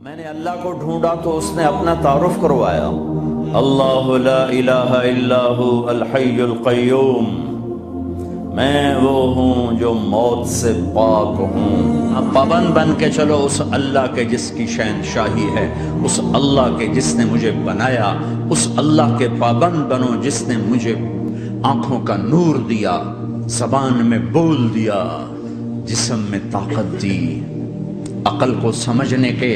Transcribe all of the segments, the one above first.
میں نے اللہ کو ڈھونڈا تو اس نے اپنا تعارف کروایا، اللہ لا الہ الا هو الحی القیوم، میں وہ ہوں جو موت سے پاک ہوں۔ اب پابند بن کے چلو اس اللہ کے جس کی شہنشاہی ہے، اس اللہ کے جس نے مجھے بنایا، اس اللہ کے پابند بنو جس نے مجھے آنکھوں کا نور دیا، زبان میں بول دیا، جسم میں طاقت دی، عقل کو سمجھنے کے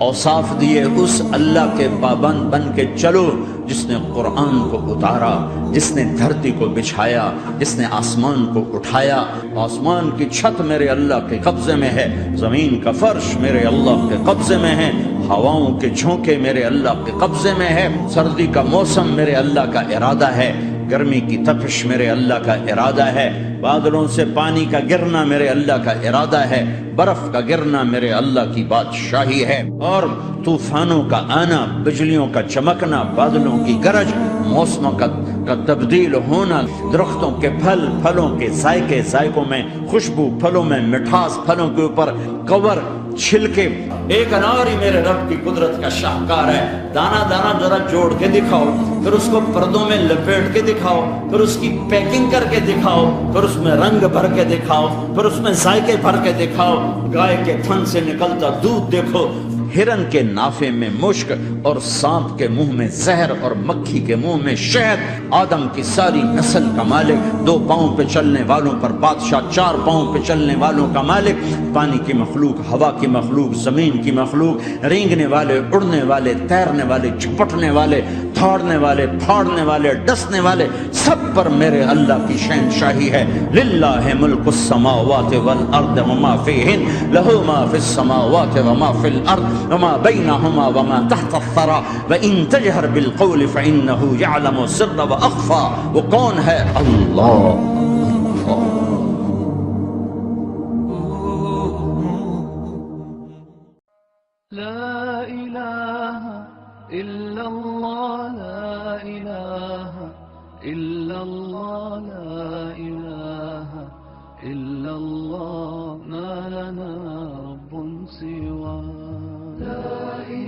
اوصاف دیے۔ اس اللہ کے پابند بن کے چلو جس نے قرآن کو اتارا، جس نے دھرتی کو بچھایا، جس نے آسمان کو اٹھایا۔ آسمان کی چھت میرے اللہ کے قبضے میں ہے، زمین کا فرش میرے اللہ کے قبضے میں ہے، ہواؤں کے جھونکے میرے اللہ کے قبضے میں ہے، سردی کا موسم میرے اللہ کا ارادہ ہے، گرمی کی تپش میرے اللہ کا ارادہ ہے، بادلوں سے پانی کا گرنا میرے اللہ کا ارادہ ہے، برف کا گرنا میرے اللہ کی بادشاہی ہے، اور طوفانوں کا آنا، بجلیوں کا چمکنا، بادلوں کی گرج، موسموں کا تبدیل ہونا، درختوں کے پھل، پھلوں کے ذائقے، ذائقوں میں خوشبو، پھلوں میں مٹھاس، پھلوں کے اوپر کور، چھلکے۔ ایک انار ہی میرے رب کی قدرت کا شاہکار ہے، دانا دانا ذرا جوڑ کے دکھاؤ، پھر اس کو پردوں میں لپیٹ کے دکھاؤ، پھر اس کی پیکنگ کر کے دکھاؤ، پھر اس میں رنگ بھر کے دکھاؤ، پھر اس میں ذائقے بھر کے دکھاؤ، گائے کے تھن سے نکلتا دودھ دیکھو، ہرن کے نافے میں مشک اور سانپ کے منہ میں زہر اور مکھی کے منہ میں شہد، آدم کی ساری نسل کا مالک، 2 پاؤں پہ چلنے والوں پر بادشاہ، 4 پاؤں پہ چلنے والوں کا مالک، پانی کی مخلوق، ہوا کی مخلوق، زمین کی مخلوق، رینگنے والے، اڑنے والے، تیرنے والے، جھپٹنے والے، دھاڑنے والے، پھاڑنے والے، ڈسنے والے، سب پر میرے اللہ کی شہنشاہی ہے۔ للہ ملک السماوات والارض وما فیہن، لہ ما فی السماوات وما فی الارض وما بینہما وما تحت الثری وان تجہر بالقول فانہ یعلم السر واخفی۔ وہ کون ہے؟ اللہ۔ لا إله إلا الله، لا إله إلا الله، لا إله إلا الله، ما لنا رب سواه، لا إله